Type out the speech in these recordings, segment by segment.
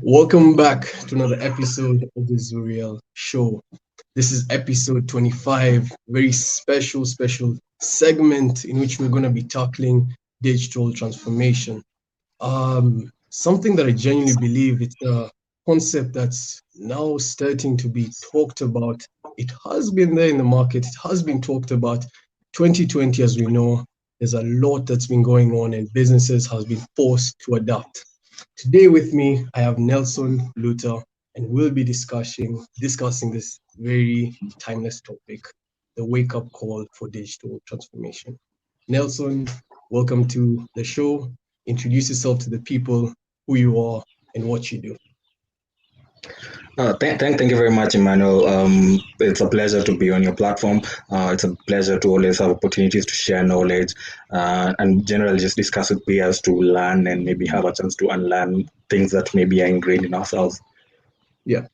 Welcome back to another episode of the Zuriel Show. This is episode 25, very special segment in which we're going to be tackling digital transformation. Something that I genuinely believe it's a concept that's now starting to be talked about. It has been there in the market, it has been talked about. 2020, as we know, there's a lot that's been going on, and businesses has been forced to adapt. Today with me, I have Nelson Lutta, and we'll be discussing this very timeless topic, the wake-up call for digital transformation. Nelson, welcome to the show. Introduce yourself to the people, who you are, and what you do. Thank you very much, Emmanuel. It's a pleasure to be on your platform. It's a pleasure to always have opportunities to share knowledge and generally just discuss with peers to learn and maybe have a chance to unlearn things that maybe are ingrained in ourselves. Yeah.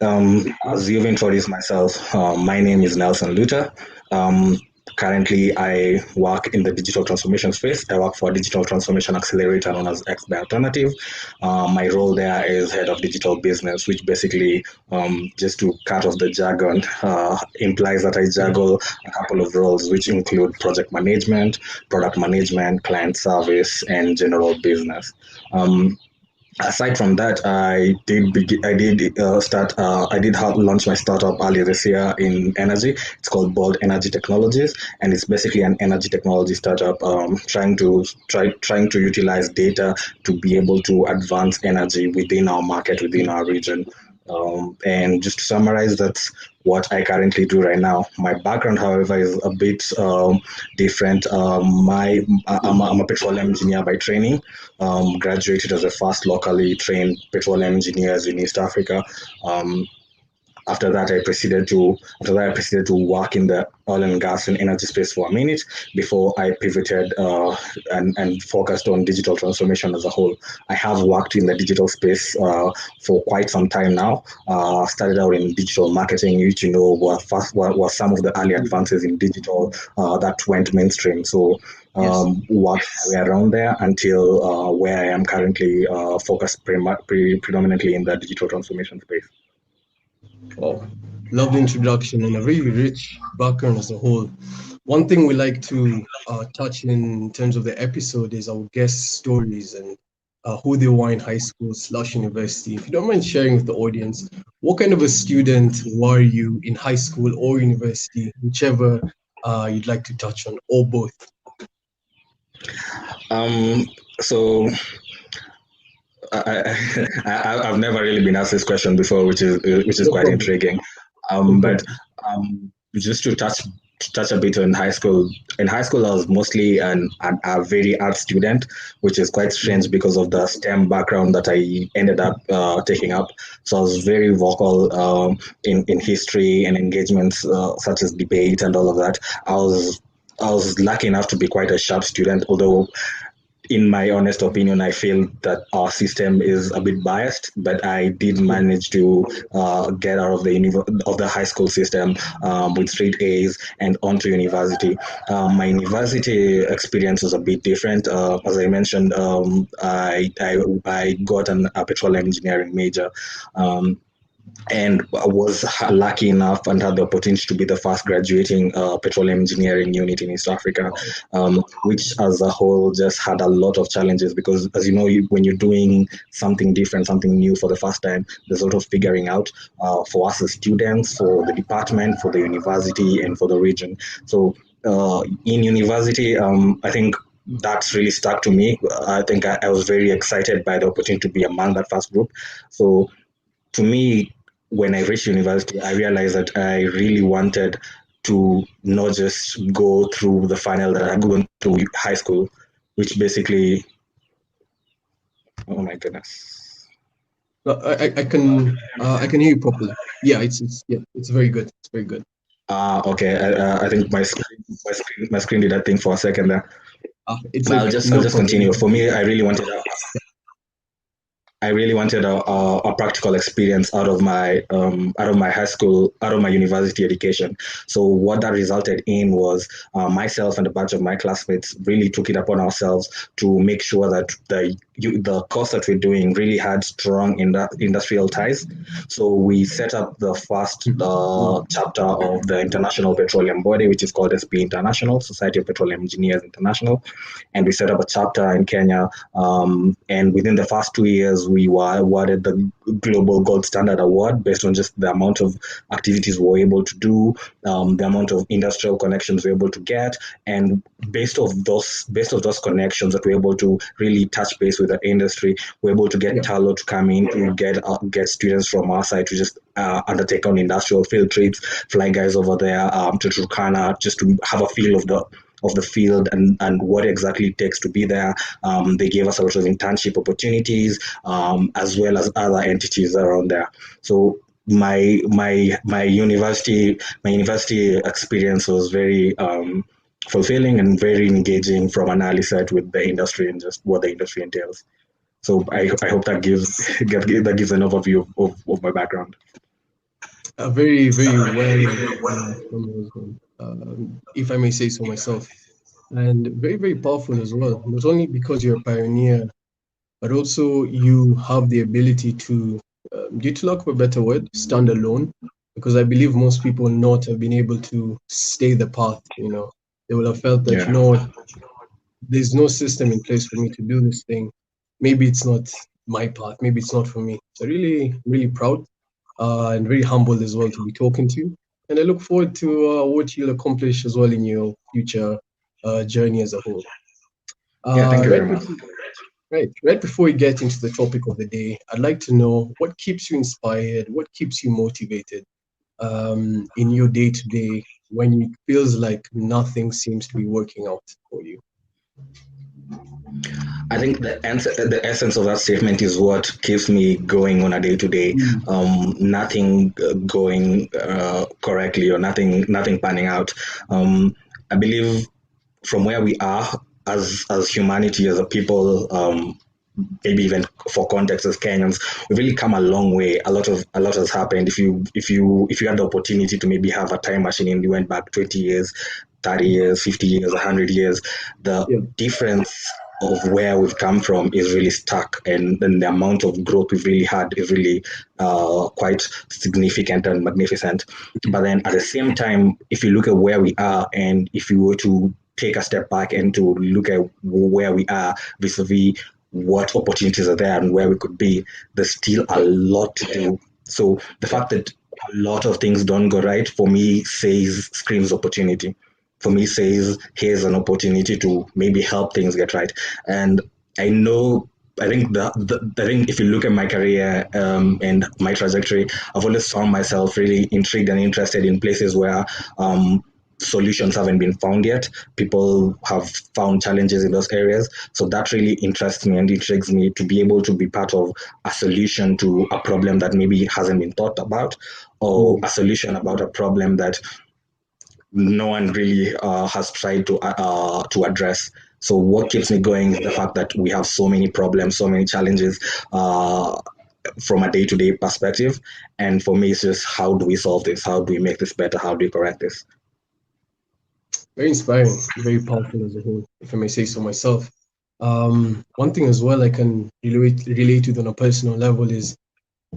As you've introduced myself, my name is Nelson Lutta. Um, Currently, I work in the digital transformation space. I work for a digital transformation accelerator known as X by Alternative. My role there is head of digital business, which basically, just to cut off the jargon, implies that I juggle a couple of roles, which include project management, product management, client service, and general business. Um, Aside from that, I did have launch my startup earlier this year in energy. It's called Bold Energy Technologies, and it's basically an energy technology startup trying to utilize data to be able to advance energy within our market, within our region. And just to summarize, that's what I currently do right now. My background, however, is a bit different. I'm a petroleum engineer by training. Graduated as a first locally trained petroleum engineers in East Africa. Um, after that I proceeded to work in the oil and gas and energy space for a minute before I pivoted and focused on digital transformation as a whole. I have worked in the digital space for quite some time now. Started out in digital marketing, which were some of the early advances in digital that went mainstream. So Yes. worked my way around there until where I am currently focused predominantly in the digital transformation space. Wow. Lovely introduction and a really rich background as a whole. One thing we like to touch in terms of the episode is our guest stories and who they were in high school slash university. If you don't mind sharing with the audience, what kind of a student were you in high school or university, whichever you'd like to touch on, or both? Um, so I've never really been asked this question before, which is No quite problem. intriguing. No But problem. just to touch a bit on high school. In high school, I was mostly a very art student, which is quite strange Mhm. because of the STEM background that I ended up taking up. So I was very vocal in history and engagements such as debate and all of that. I was I was lucky enough to be quite a sharp student, although in my honest opinion, I feel that our system is a bit biased, but I did Yeah. manage to get out of of the high school system with straight A's and onto university. My university experience was a bit different. As I mentioned, I got a petroleum engineering major. Um, and I was lucky enough and had the opportunity to be the first graduating petroleum engineering unit in East Africa, Wow. which as a whole just had a lot of challenges because, as you know, when you're doing something different, something new for the first time, there's a lot of figuring out for us as students, for the department, for the university, and for the region. So in university, I think that's really stuck to me. I think I was very excited by the opportunity to be among that first group. So to me, when I reached university, I realized that I really wanted to not just go through the final that I had gone through high school, which basically, oh my goodness. I can hear you properly. Yeah, it's very good. It's very good. Okay. I think my screen did that thing for a second there. It's But okay. I'll No just problem. continue. For me, I really wanted a practical experience out of my high school, out of my university education. So what that resulted in was myself and a bunch of my classmates really took it upon ourselves to make sure that the the course that we're doing really had strong industrial ties. So we set up the first chapter of the International Petroleum Body, which is called SP International, Society of Petroleum Engineers International. And we set up a chapter in Kenya. And within the first 2 years, we were awarded the Global Gold Standard Award based on just the amount of activities we were able to do, the amount of industrial connections we were able to get, and based of those connections that we're able to really touch base with the industry, we're able to get Talo to come in to get students from our side to just undertake on industrial field trips, fly guys over there to Turkana just to have a feel of the field and what exactly it takes to be there. They gave us a lot of internship opportunities, as well as other entities around there. So my university experience was very fulfilling and very engaging from an early set with the industry and just what the industry entails. So I hope that gives an overview of my background. Very, very well, if I may say so myself, and very, very powerful as well. Not only because you're a pioneer, but also you have the ability to, due to lack of a better word, stand alone. Because I believe most people not have been able to stay the path. They will have felt that there's no system in place for me to do this thing. Maybe it's not my path. Maybe it's not for me. So really, really proud and very humbled as well to be talking to you. And I look forward to what you'll accomplish as well in your future journey as a whole. Thank you very much. Right before we get into the topic of the day, I'd like to know what keeps you inspired, what keeps you motivated in your day-to-day when it feels like nothing seems to be working out for you. I think the essence of that statement is what keeps me going on a day to day. Nothing going correctly or nothing panning out. I believe from where we are as humanity, as a people, maybe even for context as Kenyans, we've really come a long way. A lot has happened. If you had the opportunity to maybe have a time machine and you went back 20 years, 30 years, 50 years, 100 years, the difference of where we've come from is really stuck, and the amount of growth we've really had is really quite significant and magnificent. But then at the same time, if you look at where we are, and if you were to take a step back and to look at where we are vis-a-vis what opportunities are there and where we could be, there's still a lot to do. So the fact that a lot of things don't go right, for me, screams opportunity. For me, says here's an opportunity to maybe help things get right. And I think if you look at my career and my trajectory, I've always found myself really intrigued and interested in places where solutions haven't been found yet. People have found challenges in those areas. So that really interests me and intrigues me to be able to be part of a solution to a problem that maybe hasn't been thought about, or a solution about a problem that no one really has tried to address. So what keeps me going is the fact that we have so many problems, so many challenges from a day-to-day perspective. And for me, it's just, how do we solve this? How do we make this better? How do we correct this? Very inspiring, very powerful as a whole, if I may say so myself. One thing as well I can relate to on a personal level is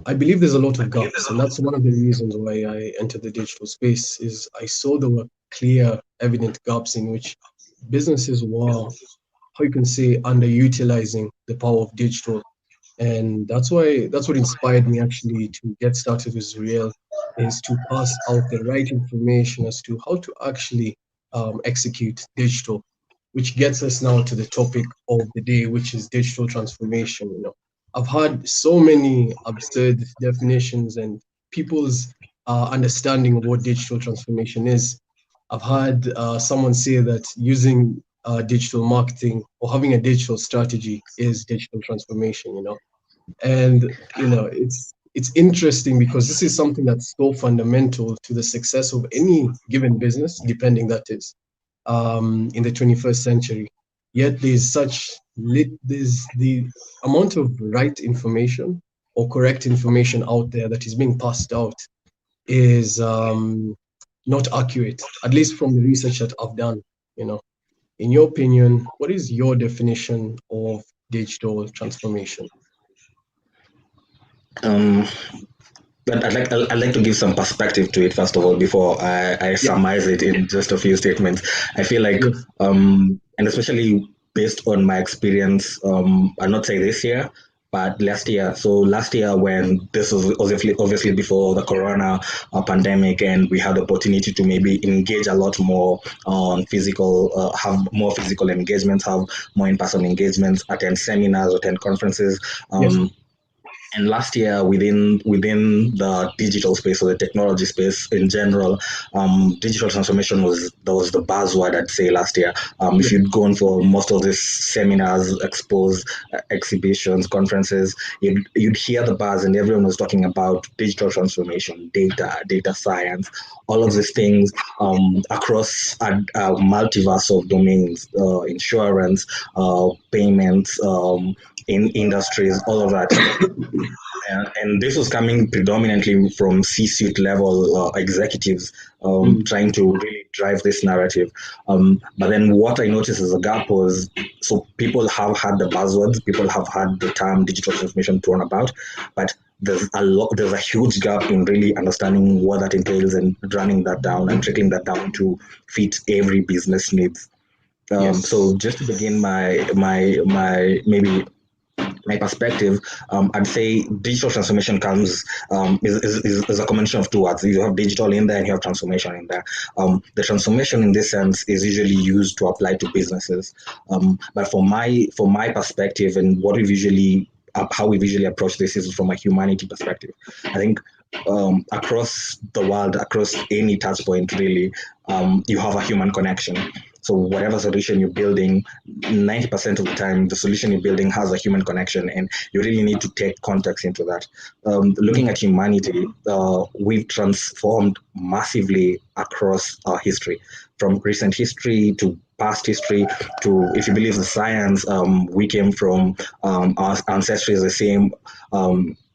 I believe there's a lot of gaps, and that's one of the reasons why I entered the digital space. Is I saw there were clear, evident gaps in which businesses were, how you can say, underutilizing the power of digital, and that's what inspired me actually to get started with Zuriel, is to pass out the right information as to how to actually execute digital, which gets us now to the topic of the day, which is digital transformation. I've had so many absurd definitions and people's understanding of what digital transformation is. I've had someone say that using digital marketing or having a digital strategy is digital transformation. And it's interesting because this is something that's so fundamental to the success of any given business, depending that is in the 21st century. Yet there's the amount of right information or correct information out there that is being passed out is not accurate, at least from the research that I've done. In your opinion, what is your definition of digital transformation? Um, but I'd like to give some perspective to it first of all before I Yeah. summarize it in just a few statements. I feel like, Yes. and especially based on my experience, I'll not say this year, but last year. So last year, when this was obviously before the corona pandemic, and we had the opportunity to maybe engage a lot more on physical, have more physical engagements, have more in-person engagements, attend seminars, attend conferences. Yes. And last year, within the digital space or the technology space in general, digital transformation was the buzzword, I'd say, last year. If Yes. you'd gone for most of these seminars, expos, exhibitions, conferences, you'd hear the buzz, and everyone was talking about digital transformation, data science, all of these things, across a multiverse of domains, insurance, payments, in industries, all of that. And this was coming predominantly from C-suite level executives, Mm. trying to really drive this narrative. But then what I noticed as a gap was, so people have had the buzzwords, people have had the term digital transformation thrown about, but there's a huge gap in really understanding what that entails and running that down and trickling that down to fit every business needs. So Yes. just to begin my maybe my perspective, I'd say digital transformation comes, is a combination of two words. You have digital in there and you have transformation in there. The transformation in this sense is usually used to apply to businesses. But for my perspective and what we usually how we usually approach this is from a humanity perspective. I think across the world, across any touch point, really, you have a human connection. So whatever solution you're building, 90% of the time, the solution you're building has a human connection, and you really need to take context into that. Looking Mm. at humanity, we've transformed massively across our history, from recent history to past history to, if you believe the science, we came from our ancestry is the same.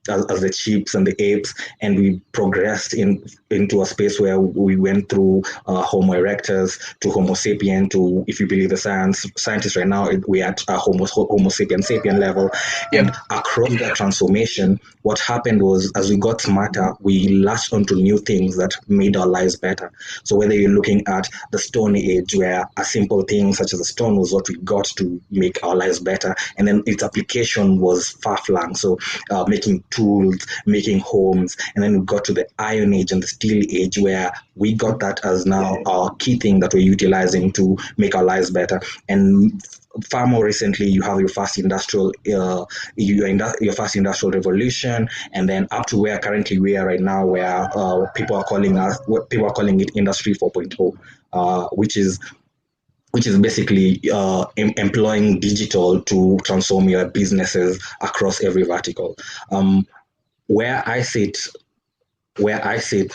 As the chips and the apes, and we progressed into a space where we went through Homo erectus to Homo sapien to, if you believe the scientists right now, we're at a Homo sapien level. Yeah. And across that transformation, what happened was, as we got smarter, we latched onto new things that made our lives better. So whether you're looking at the Stone Age, where a simple thing such as a stone was what we got to make our lives better, and then its application was far-flung. So making tools, making homes, and then we got to the Iron Age and the Steel Age, where we got that as now our key thing that we're utilizing to make our lives better. And far more recently, you have your first your first industrial revolution, and then up to where currently we are right now, where people are calling it Industry 4.0, which is basically employing digital to transform your businesses across every vertical. Um, where I sit what I see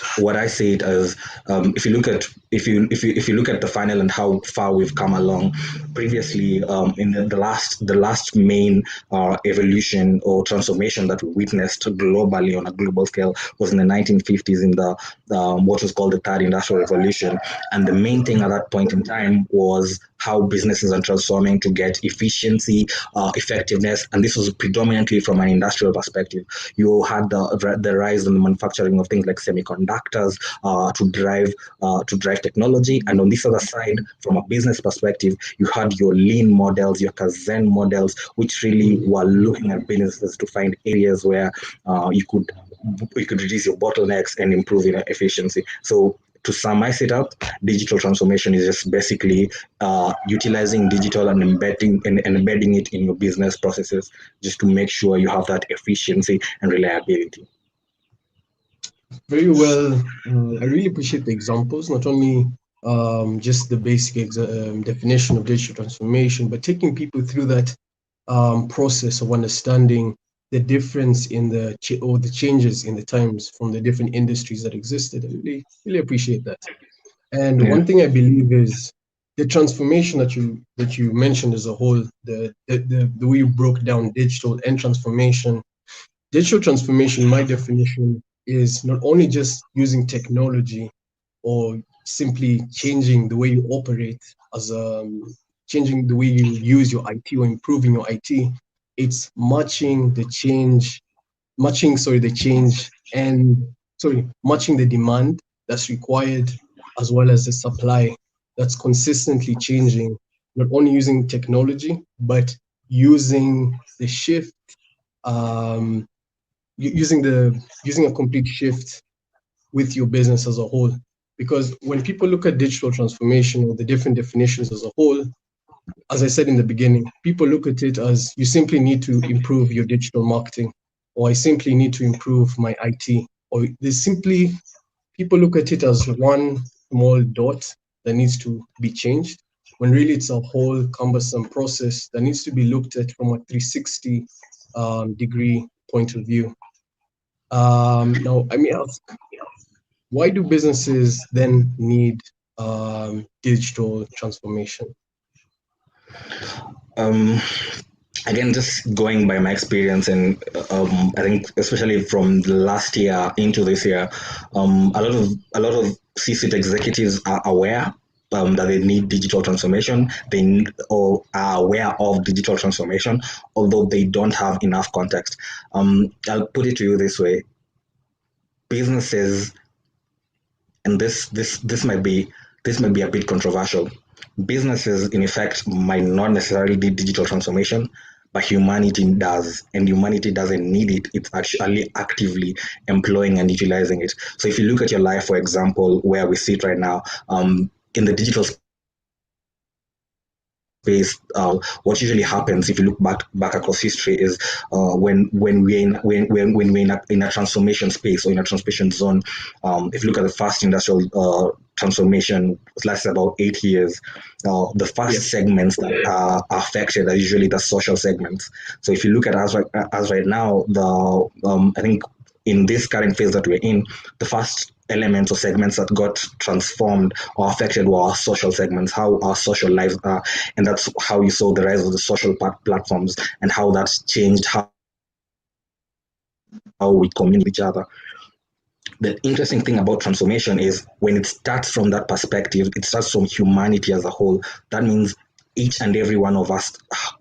it as, if you look at the final and how far we've come along. Previously, in the last main evolution or transformation that we witnessed globally on a global scale was in the 1950s, in the what was called the third industrial revolution, and the main thing at that point in time was how businesses are transforming to get efficiency, effectiveness, and this was predominantly from an industrial perspective. You had the rise in the manufacturing of things like semiconductors to drive technology, and on this other side, from a business perspective, you had your lean models, your Kaizen models, which really Mm. were looking at businesses to find areas where you could reduce your bottlenecks and improve your efficiency. So to summarize it up, digital transformation is just basically utilizing digital and embedding it in your business processes, just to make sure you have that efficiency and reliability. Very well. I really appreciate the examples, not only just the basic definition of digital transformation, but taking people through that process of understanding the difference in or the changes in the times from the different industries that existed. I really, really appreciate that. And Yeah. one thing I believe is the transformation that you mentioned as a whole, the way you broke down digital and transformation. Digital transformation, in my definition, is not only just using technology or simply changing the way you operate changing the way you use your IT or improving your IT, It's matching the change, the change and matching the demand that's required as well as the supply that's consistently changing, not only using technology, but using the shift, um, using a complete shift with your business as a whole. Because when people look at digital transformation or the different definitions as a whole, as I said in the beginning, people look at it as you simply need to improve your digital marketing, or I simply need to improve my IT, or they simply, people look at it as one small dot that needs to be changed, when really it's a whole cumbersome process that needs to be looked at from a 360 degree point of view. Now, I mean, why do businesses then need digital transformation? Um, Again, just going by my experience, and I think especially from the last year into this year, a lot of C-suite executives are aware that they need digital transformation. They need, or are aware of digital transformation, although they don't have enough context. I'll put it to you this way: businesses, and this might be a bit controversial. Businesses, in effect, might not necessarily need digital transformation, but humanity does, and humanity doesn't need it. It's actually actively employing and utilizing it. So if you look at your life, for example, where we sit right now, in the digital space, what usually happens if you look back across history is when we're in a transformation space or in a transformation zone. If you look at the first industrial transformation, it lasted about 8 years. The Yeah. first segments that are affected are usually the social segments. So if you look at us right now, I think in this current phase that we're in, the first elements or segments that got transformed or affected were our social segments, how our social lives are, and that's how you saw the rise of the social platforms and how that's changed how we communicate with each other. The interesting thing about transformation is when it starts from that perspective, it starts from humanity as a whole. That means each and every one of us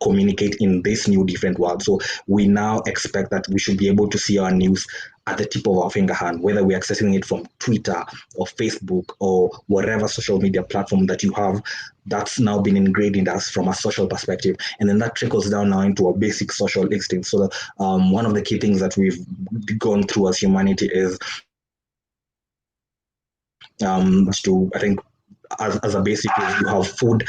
communicate in this new different world. So we now expect that we should be able to see our news at the tip of our finger hand, whether we're accessing it from Twitter or Facebook or whatever social media platform that you have. That's now been ingrained in us from a social perspective, and then that trickles down now into a basic social instinct. So one of the key things that we've gone through as humanity is to, I think, as a basic is you have food,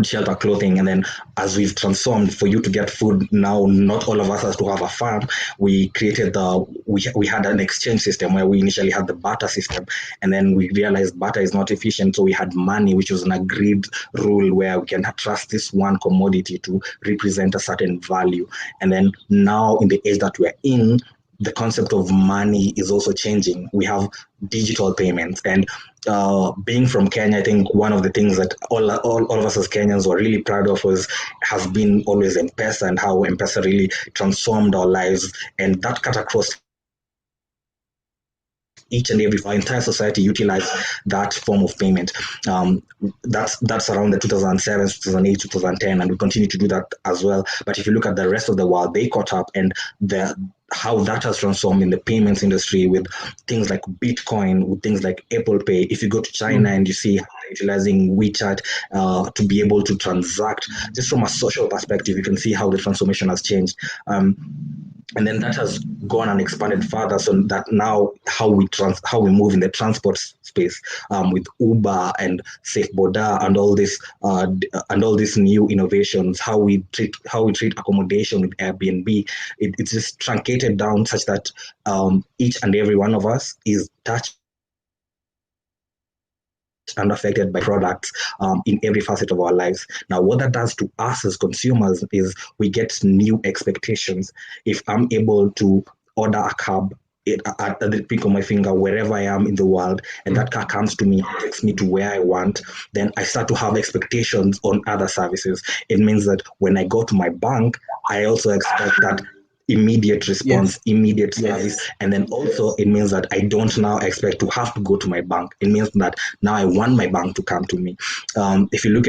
shelter, clothing, and then as we've transformed for you to get food now, not all of us has to have a farm. We created we had an exchange system where we initially had the barter system, and then we realized barter is not efficient, so we had money, which was an agreed rule where we can trust this one commodity to represent a certain value. And then now in the age that we're in, the concept of money is also changing. We have digital payments, and being from Kenya, I think one of the things that all of us as Kenyans were really proud of has been always M-Pesa, and how M-Pesa really transformed our lives, and that cut across each and every, our entire society utilized that form of payment. That's around the 2007, 2008, 2010, and we continue to do that as well. But if you look at the rest of the world, they caught up, and how that has transformed in the payments industry with things like Bitcoin, with things like Apple Pay. If you go to China and you see utilizing WeChat to be able to transact, just from a social perspective, you can see how the transformation has changed. And then that has gone and expanded further, so that now how we move in the transport space, with Uber and Safe Boda and all these new innovations, how we treat accommodation with Airbnb. It's just truncated down such that each and every one of us is touched and affected by products in every facet of our lives. Now, what that does to us as consumers is we get new expectations. If I'm able to order a cab at the pick of my finger wherever I am in the world, and that car comes to me, takes me to where I want, then I start to have expectations on other services. It means that when I go to my bank, I also expect that immediate response, Yes. immediate Yes. service, and then also it means that I don't now expect to have to go to my bank. It means that now I want my bank to come to me. If you look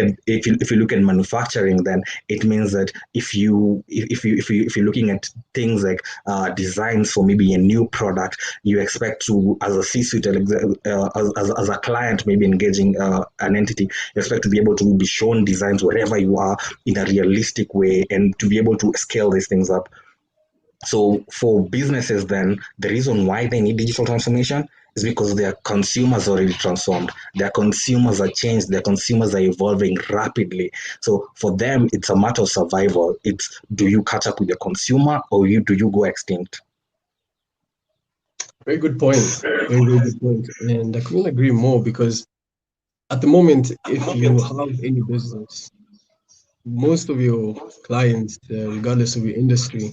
at manufacturing, then it means that if you're looking at things like designs for maybe a new product, you expect to, as a C-suite, as a client, maybe engaging an entity, you expect to be able to be shown designs wherever you are in a realistic way, and to be able to scale these things up. So for businesses, then the reason why they need digital transformation is because their consumers are already transformed. Their consumers are changed. Their consumers are evolving rapidly. So for them, it's a matter of survival. It's, do you catch up with your consumer, or do you go extinct? Very good point. Very, very good point. And I couldn't agree more because at the moment, if you have any business, most of your clients, regardless of your industry,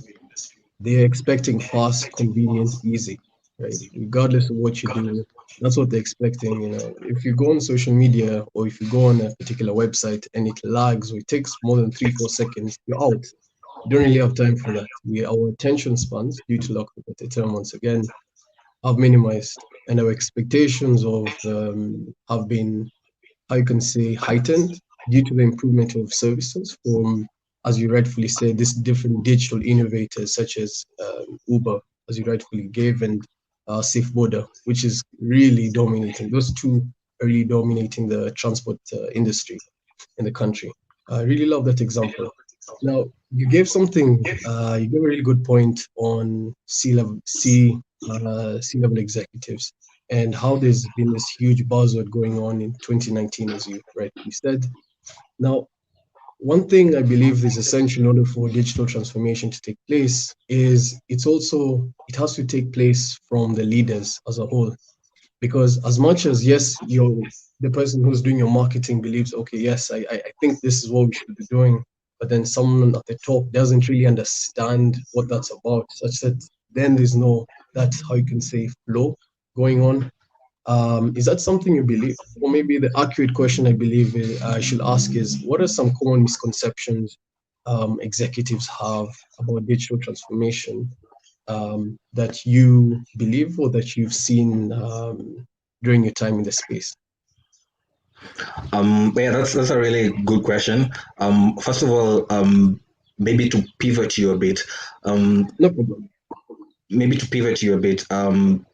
they're expecting fast, convenient, easy, right? Regardless of what you do, that's what they're expecting. If you go on social media or if you go on a particular website and it lags or it takes more than 3, 4 seconds, you're out. You don't really have time for that. Our attention spans, due to lack of a better term, once again, have minimized, and our expectations of have been, I can say, heightened due to the improvement of services from, as you rightfully said, these different digital innovators such as Uber, as you rightfully gave, and Safe Border, which is really dominating. Those two are really dominating the transport industry in the country. I really love that example. Now, you gave a really good point on C-level executives and how there's been this huge buzzword going on in 2019, as you rightly said. Now, one thing I believe is essential in order for digital transformation to take place is it has to take place from the leaders as a whole. Because as much as, yes, the person who's doing your marketing believes, okay, yes, I think this is what we should be doing, but then someone at the top doesn't really understand what that's about, such that then there's no, that's how you can say, flow going on. Is that something you believe? Or maybe the accurate question I believe I should ask is, what are some common misconceptions executives have about digital transformation that you believe or that you've seen during your time in the space? Yeah, that's a really good question. First of all, maybe to pivot you a bit, um, No problem. Yeah.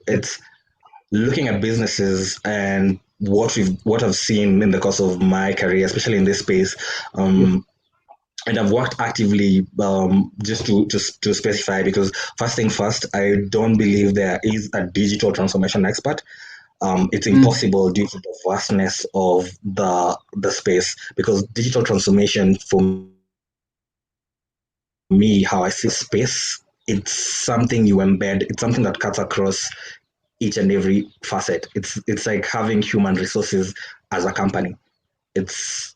it's looking at businesses and what I've seen in the course of my career, especially in this space. Yeah. And I've worked actively, just to specify, because first thing first, I don't believe there is a digital transformation expert. It's Mm. impossible due to the vastness of the space, because digital transformation, for me, how I see space, it's something you embed. It's something that cuts across each and every facet. It's like having human resources as a company. It's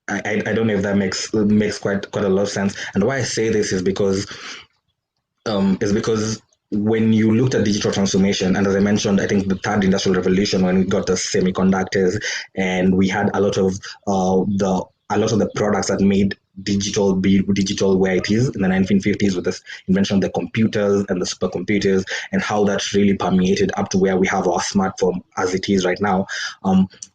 I don't know if that makes quite a lot of sense. And why I say this is because when you looked at digital transformation, and as I mentioned, I think the third industrial revolution, when we got the semiconductors, and we had a lot of the products that made digital be digital where it is in the 1950s, with the invention of the computers and the supercomputers, and how that really permeated up to where we have our smartphone as it is right now.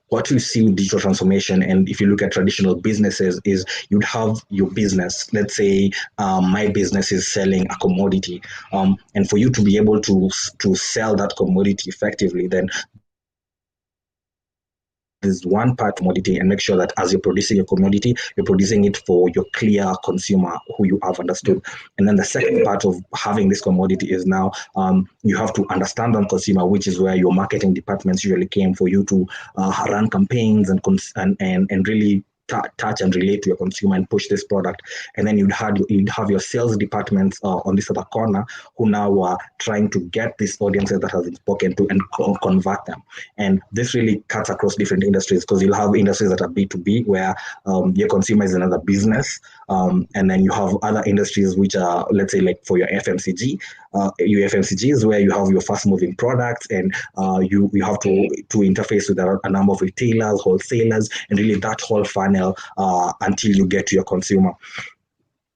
What you see with digital transformation, and if you look at traditional businesses, is you'd have your business. Let's say my business is selling a commodity, and for you to be able to sell that commodity effectively, then is one part commodity, and make sure that as you're producing your commodity, you're producing it for your clear consumer who you have Yeah. understood. And then the second part of having this commodity is now you have to understand on consumer, which is where your marketing departments usually came for you to run campaigns and really touch and relate to your consumer and push this product. And then you'd have your sales departments on this other corner, who now are trying to get these audiences that have been spoken to and convert them. And this really cuts across different industries, because you'll have industries that are B2B, where your consumer is another business. And then you have other industries which are, let's say, like for your FMCG is where you have your fast moving products, and you have to interface with a number of retailers, wholesalers, and really that whole funnel until you get to your consumer.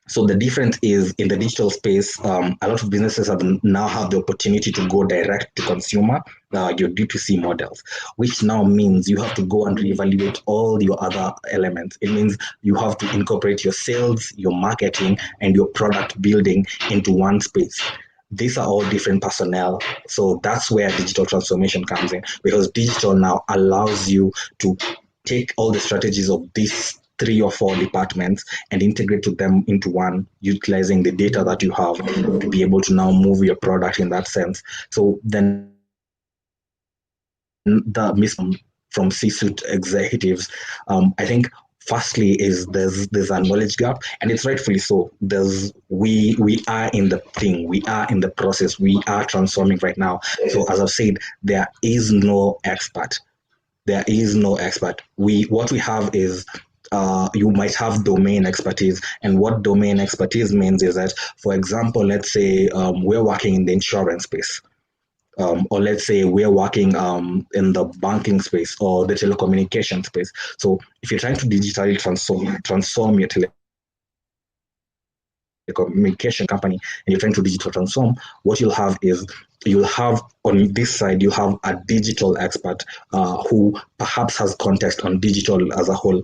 So the difference is in the digital space, a lot of businesses now have the opportunity to go direct to consumer, your D2C models, which now means you have to go and reevaluate all your other elements. It means you have to incorporate your sales, your marketing, and your product building into one space. These are all different personnel. So that's where digital transformation comes in, because digital now allows you to take all the strategies of these 3 or 4 departments and integrate them into one, utilizing the data that you have to be able to now move your product in that sense. So then the from C-suite executives, I think firstly is there's a knowledge gap, and it's rightfully so. We are in the thing, we are in the process, we are transforming right now. So as I've said, there is no expert. There is no expert. What we have is you might have domain expertise, and what domain expertise means is that, for example, let's say we're working in the insurance space, or let's say we're working in the banking space or the telecommunication space. So if you're trying to digitally transform your telecommunication company and you're trying to digital transform, what you'll have on this side, you have a digital expert who perhaps has context on digital as a whole.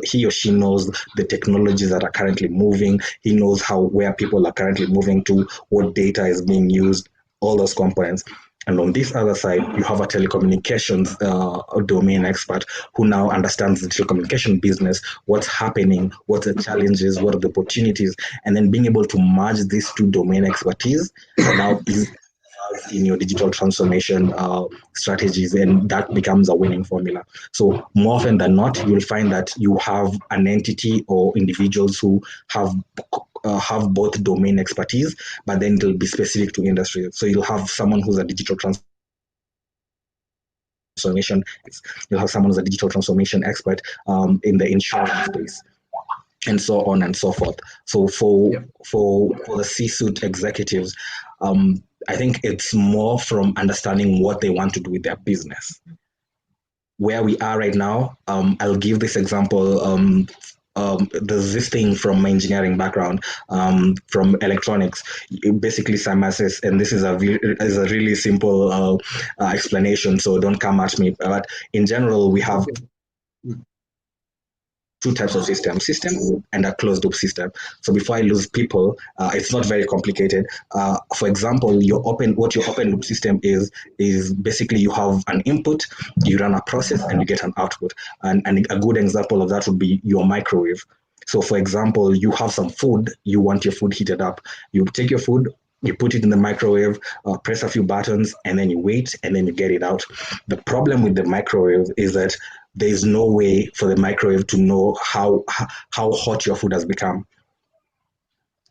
He or she knows the technologies that are currently moving. He knows where people are currently moving to, what data is being used, all those components. And on this other side, you have a telecommunications domain expert who now understands the telecommunication business, what's happening, what the challenges, what are the opportunities, and then being able to merge these two domain expertise now is in your digital transformation strategies, and that becomes a winning formula. So more often than not, you'll find that you have an entity or individuals who have both domain expertise, but then it'll be specific to industry. So you'll have someone who's a digital transformation, you'll have someone who's a digital transformation expert in the insurance space, and so on and so forth. So for the C-suite executives, I think it's more from understanding what they want to do with their business. Where we are right now, I'll give this example. There's this thing from my engineering background, from electronics. Basically, summarizes, and this is a really simple explanation, so don't come at me. But in general, we have two types of system and a closed loop system. So before I lose people, it's not very complicated. For example, what your open loop system is basically you have an input, you run a process, and you get an output. And a good example of that would be your microwave. So for example, you have some food, you want your food heated up. You take your food, you put it in the microwave, press a few buttons, and then you wait, and then you get it out. The problem with the microwave is that there is no way for the microwave to know how hot your food has become.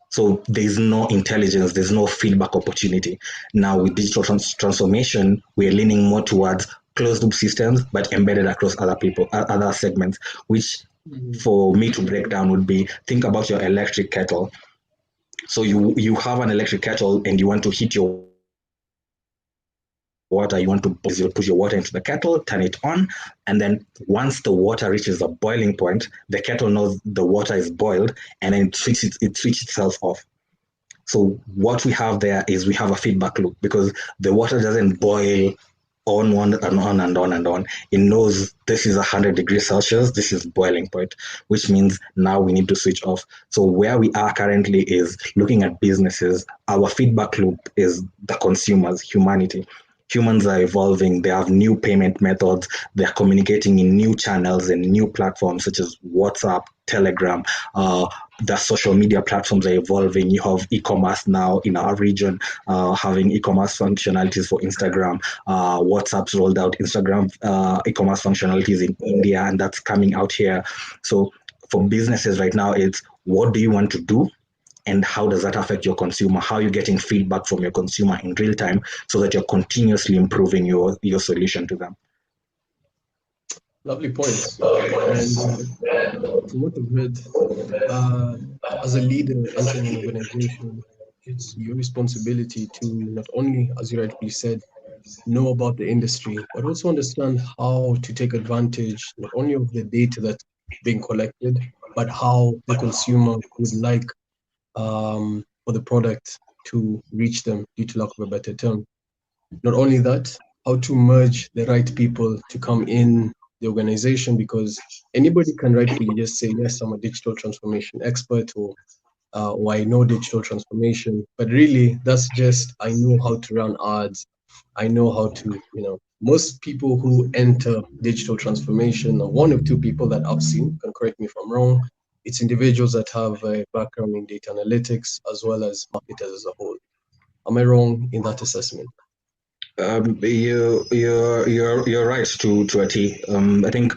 So there's no intelligence, there's no feedback opportunity. Now with digital transformation, we're leaning more towards closed loop systems, but embedded across other segments, which for me to break down would be, think about your electric kettle. So you have an electric kettle and you want to heat your water, you want to put your water into the kettle, turn it on, and then once the water reaches the boiling point, the kettle knows the water is boiled, and then it switches itself off. So what we have there is we have a feedback loop, because the water doesn't boil on and on and on and on. It knows this is 100 degrees Celsius, this is boiling point, which means now we need to switch off. So where we are currently is looking at businesses. Our feedback loop is the consumers, humanity. Humans are evolving, they have new payment methods, they're communicating in new channels and new platforms such as WhatsApp, Telegram. The social media platforms are evolving. You have e-commerce now in our region, having e-commerce functionalities for Instagram. WhatsApp's rolled out Instagram e-commerce functionalities in India, and that's coming out here. So for businesses right now, it's what do you want to do? And how does that affect your consumer? How are you getting feedback from your consumer in real time so that you're continuously improving your solution to them? Lovely points. And from what I've read, as a leader entering an organization, it's your responsibility to not only, as you rightfully said, know about the industry, but also understand how to take advantage not only of the data that's being collected, but how the consumer would like for the product to reach them, due to lack of a better term. Not only that, how to merge the right people to come in the organization, because anybody can rightfully just say, yes, I'm a digital transformation expert, or I know digital transformation. But really, that's just, I know how to run ads. I know how to, most people who enter digital transformation, or one or two people that I've seen, can correct me if I'm wrong, it's individuals that have a background in data analytics as well as marketers as a whole. Am I wrong in that assessment? You're right to a T. I think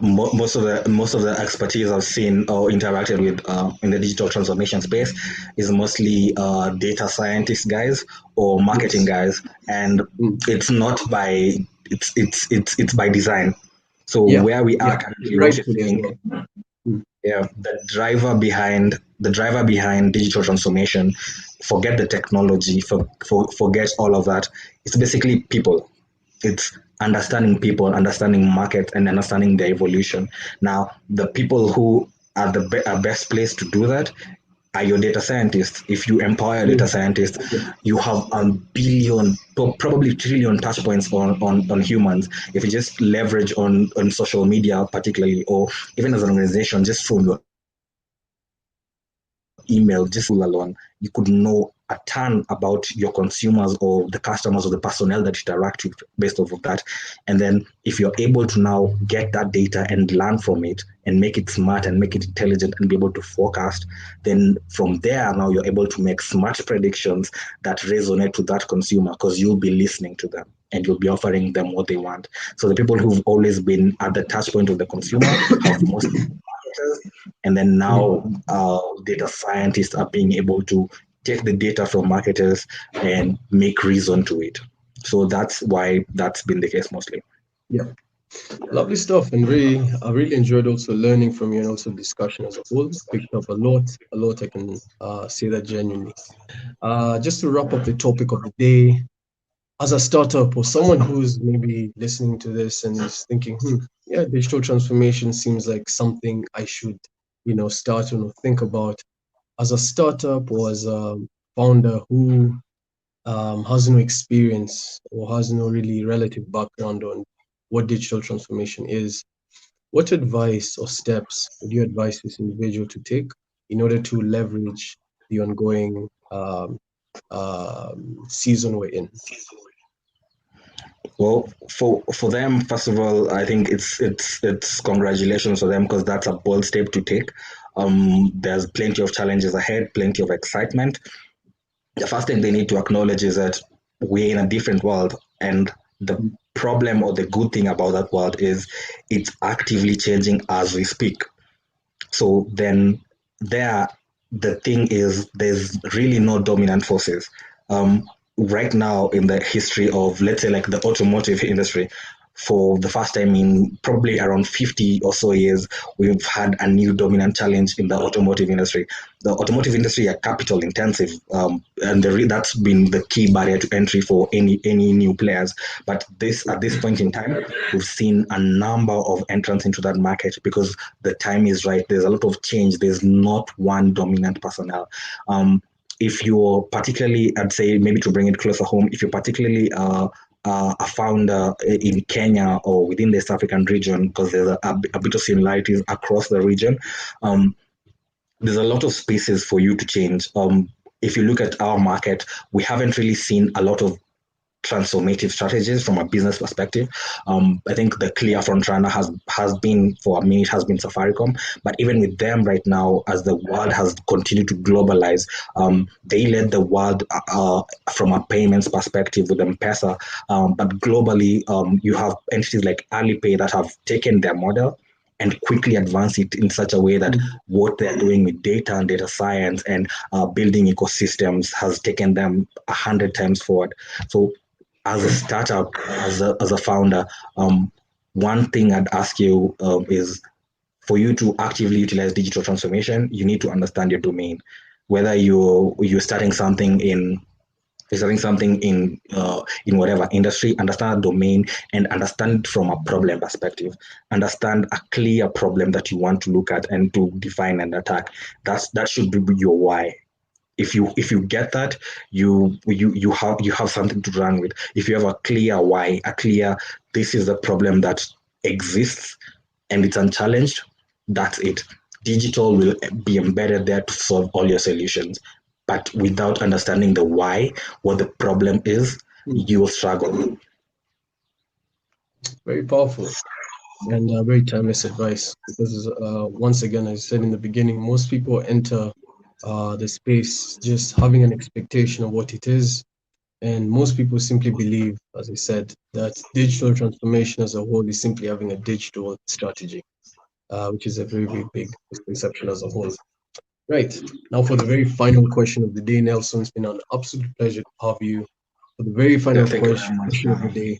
most of the expertise I've seen or interacted with in the digital transformation space is mostly data scientist guys or marketing Yes. guys, and Mm. it's not by it's by design. So Yeah. where we are Yeah. currently, what you're Rightfully as saying, well. Mm. yeah, the driver behind digital transformation, forget the technology, forget all of that. It's basically people. It's understanding people, understanding market, and understanding their evolution. Now, the people who are are best placed to do that are your data scientists. If you empower a data Mm. scientist, Yeah. you have a billion, probably trillion touch points on humans. If you just leverage on social media, particularly, or even as an organization, just from your email, just from your alone, you could know a ton about your consumers or the customers or the personnel that you interact with based off of that. And then if you're able to now get that data and learn from it and make it smart and make it intelligent and be able to forecast, then from there now you're able to make smart predictions that resonate to that consumer because you'll be listening to them and you'll be offering them what they want. So the people who've always been at the touch point of the consumer have mostly marketers, and then now Mm. data scientists are being able to take the data from marketers and make reason to it. So that's why that's been the case mostly. Yeah. Lovely stuff. And really, I really enjoyed also learning from you and also discussion as a whole. Picked up a lot, a lot. I can say that genuinely. Just to wrap up the topic of the day, as a startup or someone who's maybe listening to this and is thinking, yeah, digital transformation seems like something I should, start and think about. As a startup or as a founder who has no experience or has no really relative background on what digital transformation is, what advice or steps would you advise this individual to take in order to leverage the ongoing season we're in? Well, for them, first of all, I think it's congratulations for them because that's a bold step to take. There's plenty of challenges ahead, plenty of excitement. The first thing they need to acknowledge is that we're in a different world, and the problem or the good thing about that world is it's actively changing as we speak. So then there, the thing is, there's really no dominant forces. Right now in the history of, let's say, like the automotive industry, for the first time in probably around 50 or so years, we've had a new dominant challenge in the automotive industry. The automotive industry are capital intensive, and that's been the key barrier to entry for any new players. But this at this point in time, we've seen a number of entrants into that market because the time is right. There's a lot of change. There's not one dominant personnel. If you're particularly, I'd say maybe to bring it closer home, if you're particularly a founder in Kenya or within the East African region, because there's a bit of similarities across the region, um, there's a lot of spaces for you to change. If you look at our market, we haven't really seen a lot of transformative strategies from a business perspective. I think the clear front runner has been for a minute has been Safaricom, but even with them right now, as the world has continued to globalize, they led the world from a payments perspective with M-Pesa, but globally, you have entities like Alipay that have taken their model and quickly advance it in such a way that Mm. what they're doing with data and data science and building ecosystems has taken them 100 times forward. So as a startup, as a founder, one thing I'd ask you is for you to actively utilize digital transformation, you need to understand your domain. Whether you're starting something in If you're selling something in whatever industry, understand a domain and understand it from a problem perspective. Understand a clear problem that you want to look at and to define and attack. That should be your why. If you get that, you have something to run with. If you have a clear why, a clear, this is the problem that exists and it's unchallenged, that's it. Digital will be embedded there to solve all your solutions. But without understanding the why, what the problem is, you will struggle. Very powerful and very timeless advice because once again, as I said in the beginning, most people enter the space just having an expectation of what it is. And most people simply believe, as I said, that digital transformation as a whole is simply having a digital strategy, which is a very, very big misconception as a whole. Right. Now, for the very final question of the day, Nelson, it's been an absolute pleasure to have you. For the very Yeah, final thank you very much. question of the day,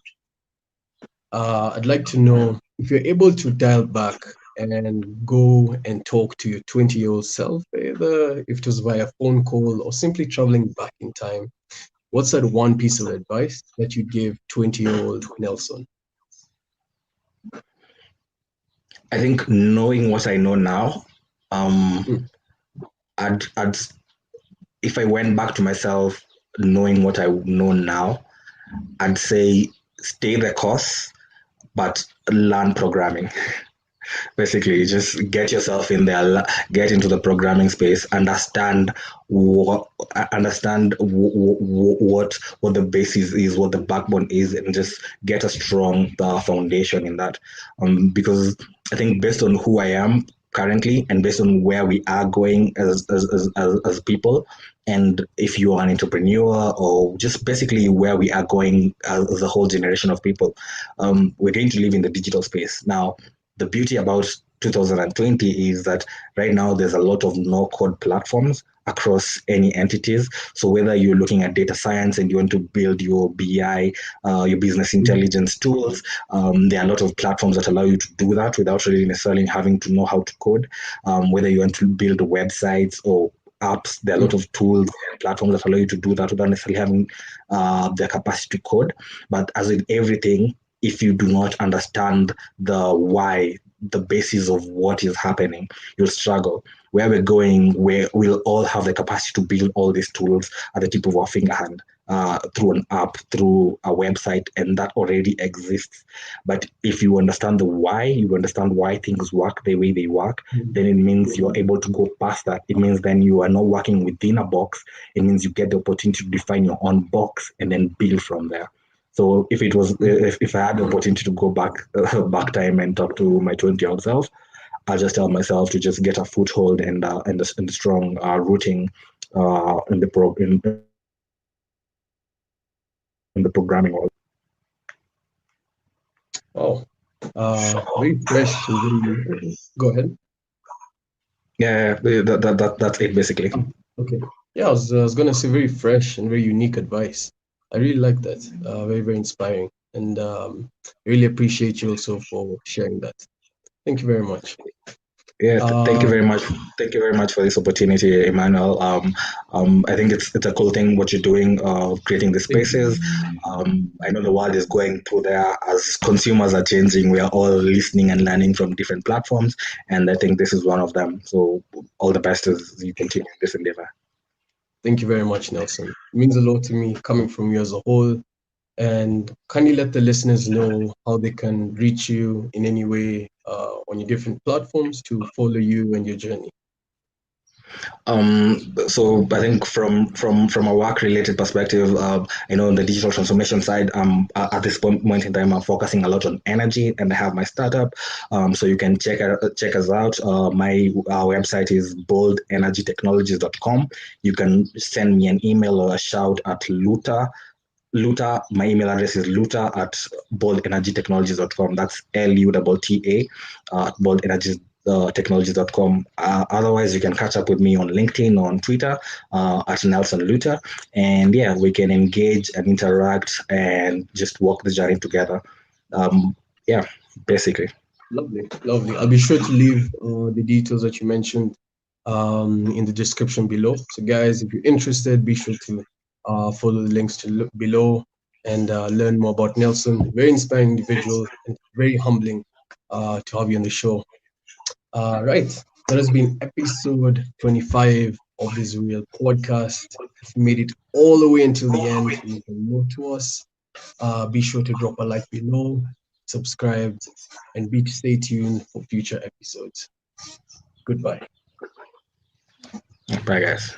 I'd like to know if you're able to dial back and go and talk to your 20-year-old self, either if it was via phone call or simply traveling back in time. What's that one piece of advice that you'd give 20-year-old Nelson? I think knowing what I know now, um, Mm, I'd if I went back to myself knowing what I know now, I'd say stay the course, but learn programming. Basically, just get yourself in there, get into the programming space, what what the basis is, what the backbone is, and just get a strong foundation in that. Because I think based on who I am currently and based on where we are going as people, and if you are an entrepreneur or just basically where we are going as a whole generation of people, we're going to live in the digital space now. The beauty about 2020 is that right now there's a lot of no code platforms across any entities. So whether you're looking at data science and you want to build your BI, your business mm, intelligence tools, there are a lot of platforms that allow you to do that without really necessarily having to know how to code. Whether you want to build websites or apps, there are a lot mm, of tools and platforms that allow you to do that without necessarily having the capacity to code. But as with everything, if you do not understand the why, the basis of what is happening, you'll struggle. Where we're going, where we'll all have the capacity to build all these tools at the tip of our finger hand, through an app, through a website, and that already exists. But if you understand the why, you understand why things work the way they work, mm. then it means you're able to go past that. It means then you are not working within a box. It means you get the opportunity to define your own box and then build from there. So if I had the opportunity to go back time and talk to my 20-year-old self, I just tell myself to just get a foothold and the strong rooting in the programming world. Oh, very fresh and very. Go ahead. Yeah, that's it basically. Okay. Yeah, I was gonna say very fresh and very unique advice. I really like that. Very, very inspiring. And I really appreciate you also for sharing that. Thank you very much. Yeah, thank you Uh, very much. Thank you very much for this opportunity, Emmanuel. I think it's a cool thing what you're doing, creating the thank you. spaces. I know the world is going through there as consumers are changing. We are all listening and learning from different platforms, and I think this is one of them. So all the best as you continue this endeavor. Thank you very much, Nelson. It means a lot to me coming from you as a whole. And can you let the listeners know how they can reach you in any way on your different platforms to follow you and your journey? So I think from a work related perspective, on the digital transformation side, at this point in time, I'm focusing a lot on energy, and I have my startup. So you can check us out. My website is boldenergytechnologies.com. You can send me an email or a shout at Lutta. My email address is lutta at boldenergytechnologies.com. That's LUTTA at boldenergytechnologies.com. Otherwise, you can catch up with me on LinkedIn or on Twitter at Nelson Lutta. And yeah, we can engage and interact and just walk the journey together. Yeah, basically. Lovely, lovely. I'll be sure to leave the details that you mentioned in the description below. So, guys, if you're interested, be sure to Follow the links to look below and learn more about Nelson. Very inspiring individual and very humbling to have you on the show. Right, that has been episode 25 of the Zuriel podcast. If you made it all the way until the end, you can note to us. Be sure to drop a like below, subscribe, and stay tuned for future episodes. Goodbye. Bye, guys.